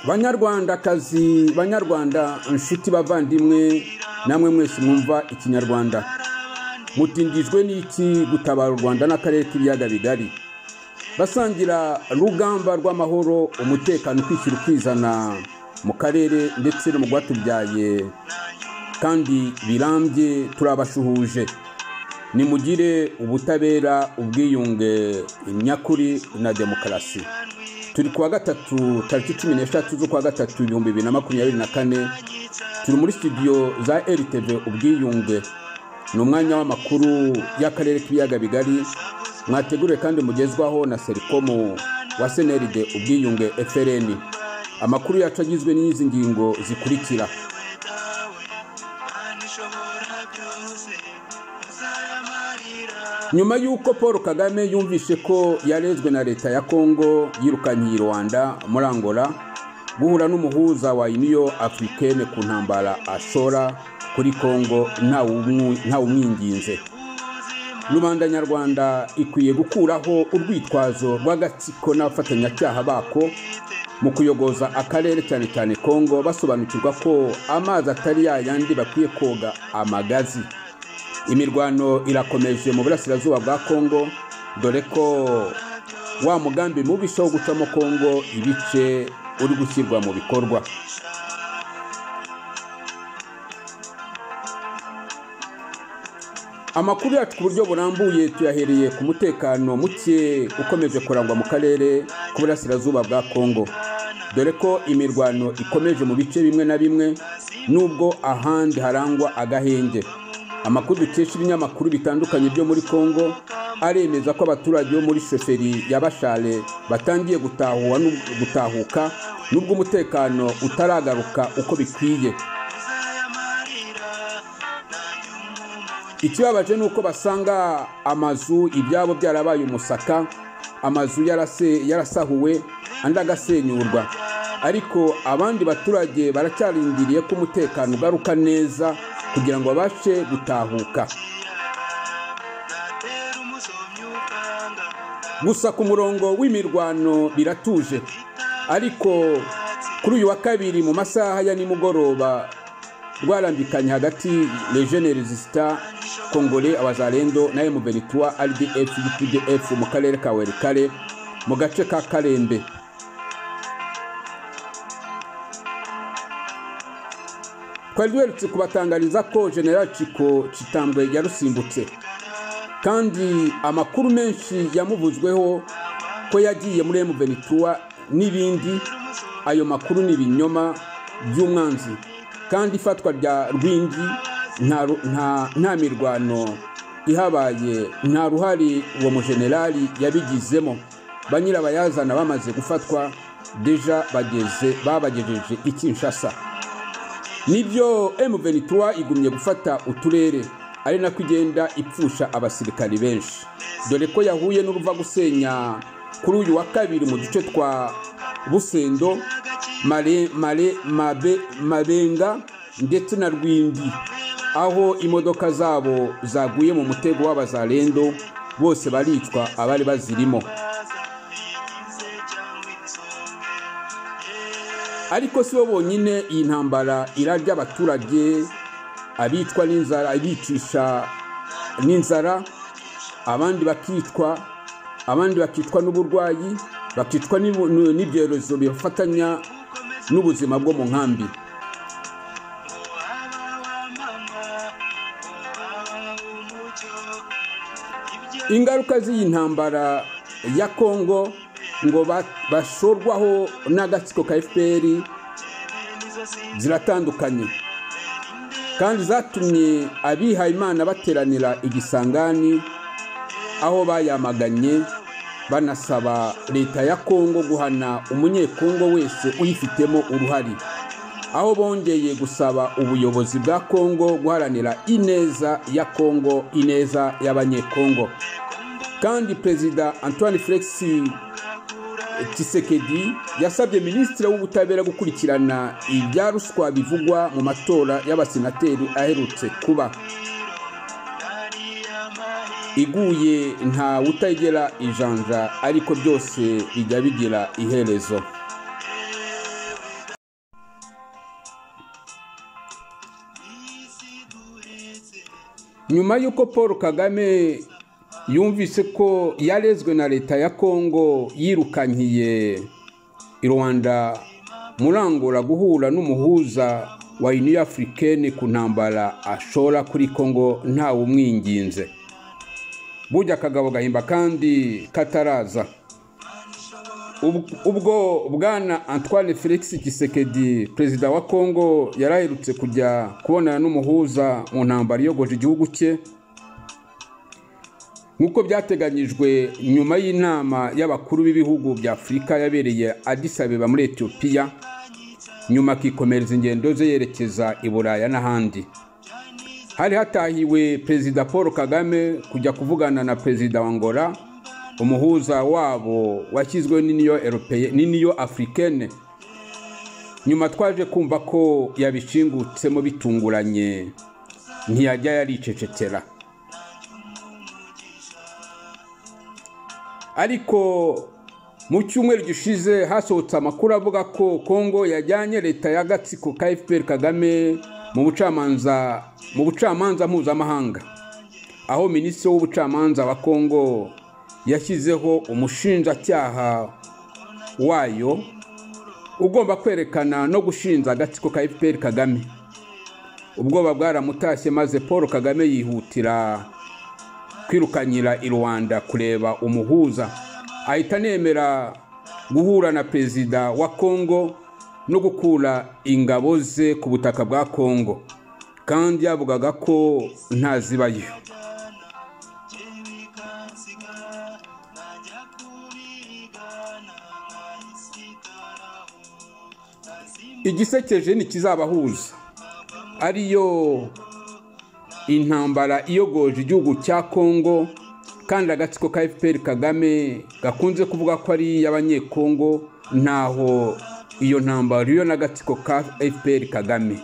Banyarwandakazi, Banyarwanda, inshuti bavandimwe, namwe mwese mwumva ikinyarwanda. Mutindijwe n'iki gutabara u Rwanda n'akarere k'ibiyaga bigari. Basangira rugamba rw'amahoro, umutekano, kwishyira ukizana mu karere ndetse no mu rwatubyaye kandi birambye, turabashuhuje. Nimugire ubutabera, ubwiyunge, nyakuri na demokarasi. Turi kuwa gatatu tariki 13 z'ukwa gatatu 2024. Turi muri studio za RTV ubwiyunge. Ni umwanya w'amakuru y'akarere k'ibiyaga bigari, mwategure kandi mugezwaho na Serikomo wa SNLD ubwiyunge FRN. Amakuru yacu agizwe n'izi ngingo zikurikira. Nyuma y'uko Paul Kagame yumvishe ko yarezwe na leta ya Kongo yirukanye Rwanda muri Angola guhura n'umuhuza wa Union Africaine ku ntambara ashora kuri Kongo nta umwinginze, rubanda nyarwanda ikwiye gukuraho urwitwazo rw'agatsiko n'abafatanyacyaha bako mu kuyogoza akarere cyane cyane Kongo, basobanukirwa ko amazi atari yayandi bakwiye koga amagazi. Imirwano irakomeje mu burasirazuba bwa Kongo, dore ko wa mugambi mubisha wo gucamo Kongo ibice uri gushyirwa mu bikorwa. Amakuru yacu ku buryo burambuye tuyahereye ku mutekano muke ukomeje kurangwa mu karere k'uburasirazuba bwa Kongo, dore ko imirwano ikomeje mu bice bimwe na bimwe nubwo ahandi harangwa agahenge. Amakuru dukesha ibinyamakuru bitandukanye byo muri Kongo aremeza ko abaturage bo muri shoferi ya Bashale batangiye gutahuka nubwo umutekano utaragaruka uko bikwiye. Ikibabaje nuko basanga amazu ibyabo byarabaye umusaka, amazu yarasahuwe andi agasenyurwa, ariko abandi baturage baracyarindiriye ko umutekano ugaruka neza kugira ngo babashe gutahuka. Gusa ku murongo w'imirwano biratuje, ariko kuri uyu wa kabiri mu masaha ya nimugoroba rwarambikanye hagati les jeunes résistants congolais abazalendo na M23 RDF UPDF mu karere ka Walikale mu gace ka Karembe. Twari duherutse kubatangariza ko General Chiko Chitambwe yarusimbutse, kandi amakuru menshi yamuvuzweho ko yagiye muri M23 n'ibindi. Ayo makuru ni ibinyoma by'umwanzi, kandi ifatwa rya Rwindi nta mirwano ihabaye, nta ruhari uwo mujenerali yabigizemo. Banyirabayazana bamaze gufatwa deja babagejeje i Kinshasa. Nibyo M23 igumye gufata uturere, ari nako igenda ipfusha abasirikari benshi, dore ko yahuye n'uruva gusenya kuri uyu wa kabiri mu duce twa Busendo, Mabenga ndetse na Rwindi, aho imodoka zabo zaguye mu mutego w'abazalendo, bose baricwa abari bazirimo. Ariko si bo bonyine iyi ntambara irarya abaturage, abicwa n'inzara, abicisha n'inzara, abandi bakicwa n'uburwayi, bakicwa n'ibyerezo bifatanya n'ubuzima bwo mu nkambi. Ingaruka z'iyi ntambara ya Kongo ngo bashorwaho n'agatsiko ka FPR ziratandukanye, kandi zatumye abihaye Imana bateranira igisangani, aho bayamaganye banasaba leta ya Kongo guhana umunyekongo wese uyifitemo uruhari, aho bongeye gusaba ubuyobozi bwa Kongo guharanira ineza ya Kongo, ineza y'abanyekongo. Kandi Perezida Antoine Felix Tshisekedi yasabye Minisitiri w'Ubutabera gukurikirana ibya ruswa bivugwa mu matora y'abasenateri aherutse kuba. Iguye nta utagera ijanja, ariko byose bijya bigira iherezo. nyuma y'uko Paul Kagame yumvise ko yarezwe na leta ya Kongo yirukankiye i Rwanda murangura guhura n'umuhuza wa Union Africaine ku ntambara ashora kuri Kongo ntawe umwinginze. Burya akagabo gahimba kandi kataraza. Ubwo bwana Antoine Felix Tshisekedi perezida wa Kongo yaraherutse kujya kubonana n'umuhuza mu ntambara yogoje igihugu cye nkuko byateganyijwe nyuma y'inama y'abakuru b'ibihugu bya Afrika yabereye Addis Abeba muri Ethiopia, nyuma akikomereza ingendo ze yerekeza i Buraya n'ahandi. Hari hatahiwe perezida Paul Kagame kujya kuvugana na perezida wa Angola, umuhuza wabo washyizwe n'Union Africaine. Nyuma twaje kumva ko yabishingutsemo bitunguranye, ntiyajya yaricecekera. Ariko mu cyumweru gishize hasohotse amakuru avuga ko Kongo yajyanye leta y'agatsiko ka FPR Kagame mu bucamanza mpuzamahanga, aho minisitiri w'ubucamanza wa Kongo yashyizeho umushinjacyaha wayo ugomba kwerekana no gushinja agatsiko ka FPR Kagame. Ubwoba bwaramutashye maze Paul Kagame yihutira kwirukanyira i Rwanda kureba umuhuza, ahita nemera guhura na perezida wa Kongo no gukura ingabo ze ku butaka bwa Kongo, kandi yavugaga ko ntazibayo. Igisekeje ni kizabahuza ariyo intambara iyogoje igihugu cya Kongo, kandi agatsiko ka FPR Kagame gakunze kuvuga ko ari y'abanyekongo, ntaho iyo ntambara yo n'agatsiko ka FPR Kagame.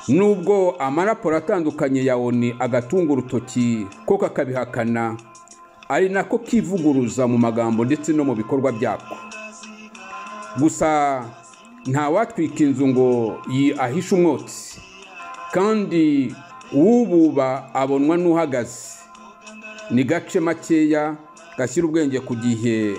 Nubwo amaraporo atandukanye ya ONU agatunga urutoki ko kakabihakana, ari nako kivuguruza mu magambo ndetse no mu bikorwa byako. Gusa nta watwika inzu ngo ahishe umwotsi, kandi uwububa abonwa n'uhagaze. Ni gace makeya gashyira ubwenge ku gihe,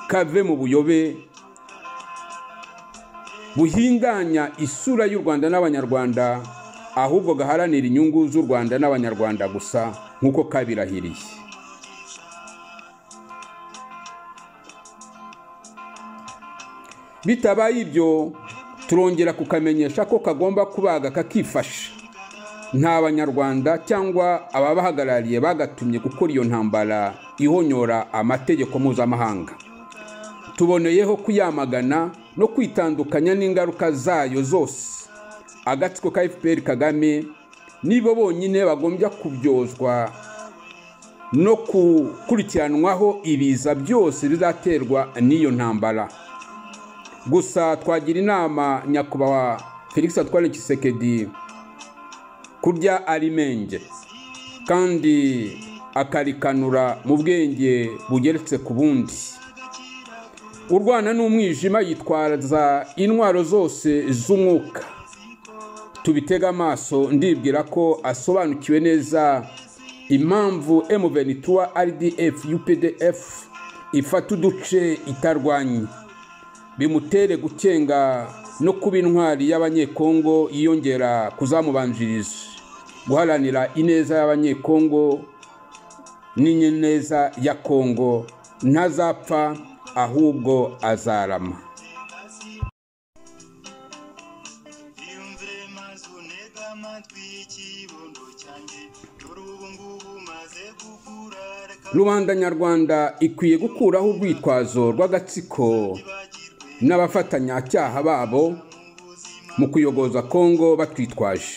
kave mu buyobe buhindanya isura y'u Rwanda n'abanyarwanda, ahubwo gaharanira inyungu z'u Rwanda n'abanyarwanda gusa nkuko kabirahiriye. Bitabaye ibyo turongera kukamenyesha ko kagomba kubaga kakifasha. Nta banyarwanda cyangwa ababahagarariye bagatumye gukora iyo ntambara ihonyora amategeko mpuzamahanga. Tuboneyeho kuyamagana no kwitandukanya n'ingaruka zayo zose. Agatsiko ka FPR Kagame nibo bonyine bagombya kubyozwa no gukurikiranwaho ibiza byose bizaterwa n'iyo ntambara. Gusa twagira inama nyakubahwa Felix Antoine Tshisekedi kurya arimenge kandi akarikanura mu bwenge bugeretse ku bundi. Urwana n'umwijima yitwaza intwaro zose z'umwuka. Tubitega amaso, ndibwira ko asobanukiwe neza impamvu M23 RDF UPDF ifata uduce itarwanye, bimutere gukenga no kuba intwari y'abanyekongo yiyongera kuzamubanjiriza guharanira ineza y'abanyekongo n'ineza ya Kongo. Ntazapfa ahubwo azarama. Rubanda nyarwanda ikwiye gukuraho urwitwazo rw'agatsiko n'abafatanyacyaha babo mu kuyogoza Kongo batwitwaje.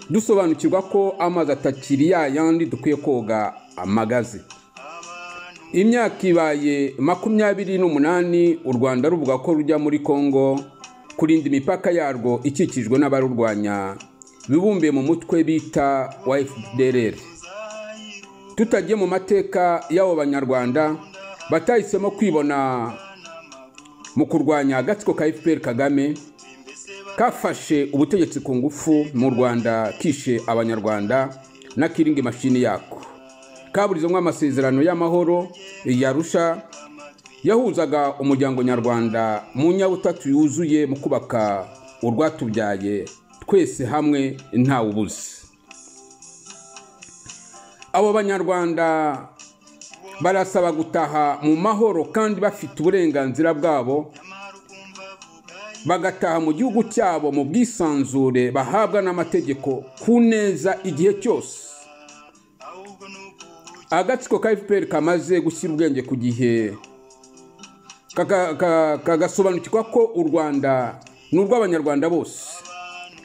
Dusobanukirwa ko amazi atakiri yayandi dukwiye koga amagazi. Imyaka ibaye 28 u Rwanda ruvuga ko rujya muri Kongo kurinda imipaka yarwo ikikijwe n'abarurwanya bibumbiye mu mutwe bita wa FDLR. Tutagiye mu mateka y'abo banyarwanda batahisemo kwibona mu kurwanya agatsiko ka FPR Kagame, kafashe ubutegetsi ku ngufu mu Rwanda kishe abanyarwanda na kiringi mashini yako, kaburizamo amasezerano y'amahoro yarusha yahuzaga umuryango nyarwanda mu nyabutatu yuzuye mu kubaka urwatubyaye twese hamwe ntawe ubuze. Abo banyarwanda barasaba gutaha mu mahoro kandi bafite uburenganzira bwabo, bagataha mu gihugu cyabo mu bwisanzure bahabwa n'amategeko ku neza igihe cyose. Agatsiko ka FPR kamaze gushyira ubwenge ku gihe, kagasobanukirwa ko u Rwanda ni urw'abanyarwanda bose,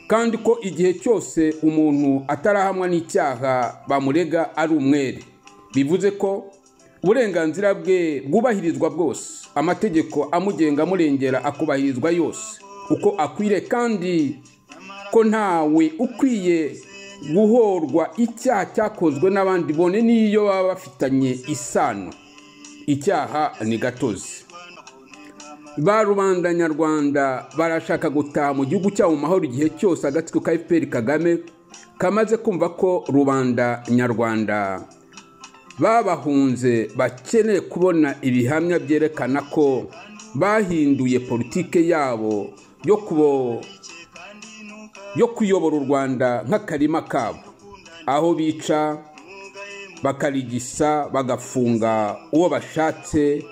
kandi ko igihe cyose umuntu atarahamwa n'icyaha bamurega ari umwere. Bivuze ko uburenganzira bwe bwubahirizwa bwose, amategeko amugenga amurengera akubahirizwa yose uko akwiriye, kandi ko ntawe ukwiye guhorwa icyaha cyakozwe n'abandi bone niyo baba bafitanye isano. Icyaha ni gatozi. Ba rubanda nyarwanda barashaka gutaha mu gihugu cyabo mu mahoro igihe cyose agatsiko ka FPR Kagame kamaze kumva ko rubanda nyarwanda babahunze bakeneye kubona ibihamya byerekana ko bahinduye politike yabo yo kuyobora u Rwanda nk'akarima kabo, aho bica bakarigisa, bagafunga uwo bashatse,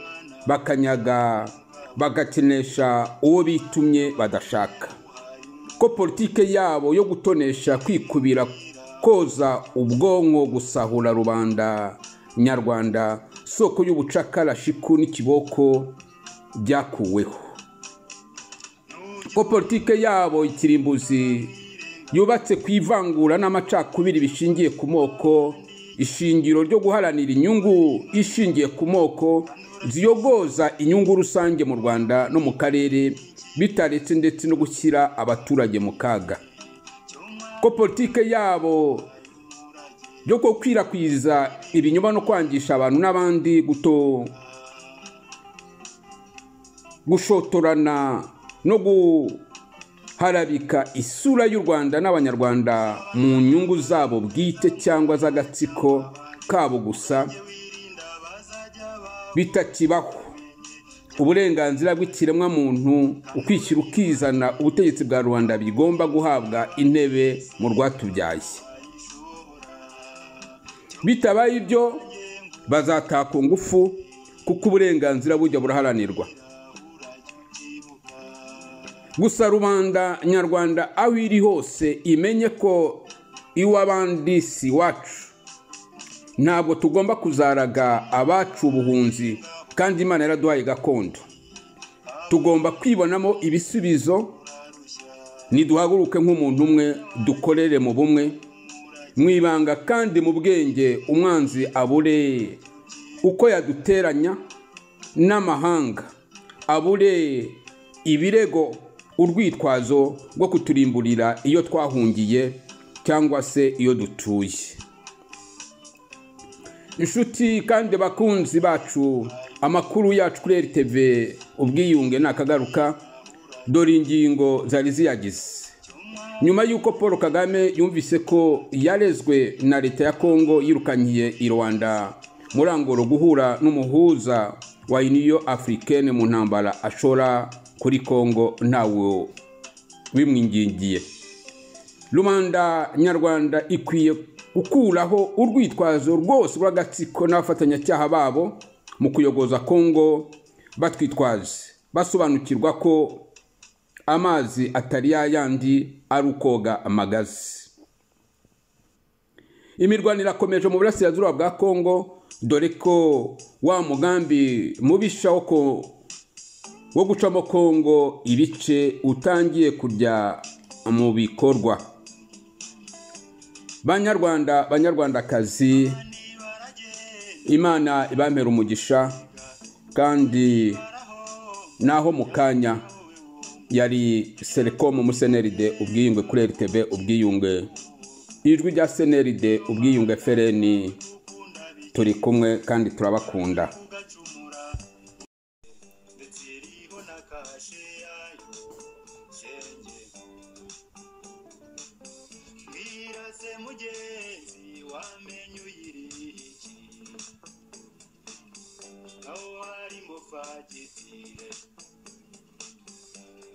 bakanyaga, bagakenesha uwo bitumye badashaka. Ko politike yabo yo gutonesha, kwikubira, koza ubwonko, gusahura rubanda nyarwanda soko y'ubucakara, shiku n'ikiboko byakuweho. Ko politike yabo ikirimbuzi yubatse kwivangura n'amacakubiri bishingiye ku moko, ishingiro ryo guharanira inyungu ishingiye ku moko ziyogoza inyungu rusange mu Rwanda no mu karere, bitaretse ndetse no gushyira abaturage mu kaga. Ko politike yabo yo gukwirakwiza ibinyoma no kwangisha abantu n'abandi, gushotorana no guharabika isura y'u Rwanda n'abanyarwanda mu nyungu zabo bwite cyangwa z'agatsiko kabo gusa, bitakibaho. Uburenganzira bw'ikiremwa muntu, ukwishyira ukizana, ubutegetsi bwa Rwanda bigomba guhabwa intebe mu rwatubyaye. Bitabaye ibyo bazataha ku ngufu, kuko uburenganzira bujya buraharanirwa. Gusa rubanda nyarwanda aho iri hose imenye ko iw'abandi si wacu. Ntabwo tugomba kuzaraga abacu ubuhunzi, kandi Imana yaraduhaye gakondo. Tugomba kwibonamo ibisubizo, niduhaguruke nk'umuntu umwe, dukorere mu bumwe, mwibanga kandi mu bwenge, umwanzi abure uko yaduteranya n'amahanga, abure ibirego, urwitwazo rwo kuturimburira iyo twahungiye cyangwa se iyo dutuye. Inshuti kandi bakunzi bacu, amakuru yacu kuri RTV ubwiyunge nakagaruka, dore ingingo zari ziyagize. Nyuma y'uko Paul Kagame yumvise ko yarezwe na leta ya Kongo yirukanyiye i Rwanda murangoro guhura n'umuhuza wa Union Africaine mu ntambara ashora kuri Kongo ntawe bimwingingiye, rubanda nyarwanda ikwiye ukuraho urwitwazo rwose rw'agatsiko n'abafatanyacyaha babo mu kuyogoza Kongo, batwitwaje basobanukirwa ko amazi atari yayandi ari ukoga amagazi. Imirwano irakomeje mu burasirazuba bwa Kongo, dore ko wa mugambi mubisha wo gucamo Kongo ibice utangiye kujya mu bikorwa. Banyarwandakazi, Imana ibampera umugisha, kandi naho mukanya yari Selecom mu CNRD ubwiyunge kuri RTV ubwiyunge, ijwi rya CNRD ubwiyunge FRN, turi kumwe kandi turabakunda. wamenye uyiriki aho harimo fagitire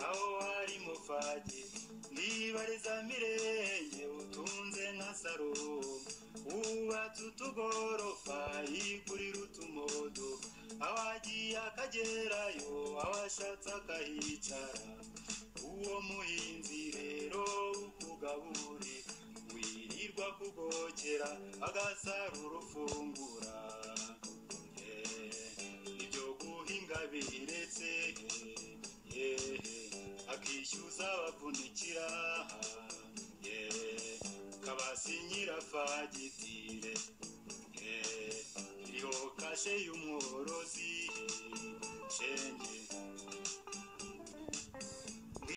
aho harimo fagitire nibariza mirenge utunze nka Salomo ubatse utugorofa yigurira utumodo awagiye akagerayo awashatse akahicara uwo muhinzi rero ukugabure wirirwa kugokera agasarura ufungura ibyo guhinga biretse akishyuza abavunikira kabasinyira fagitire iriho kashe y'umworozi shenge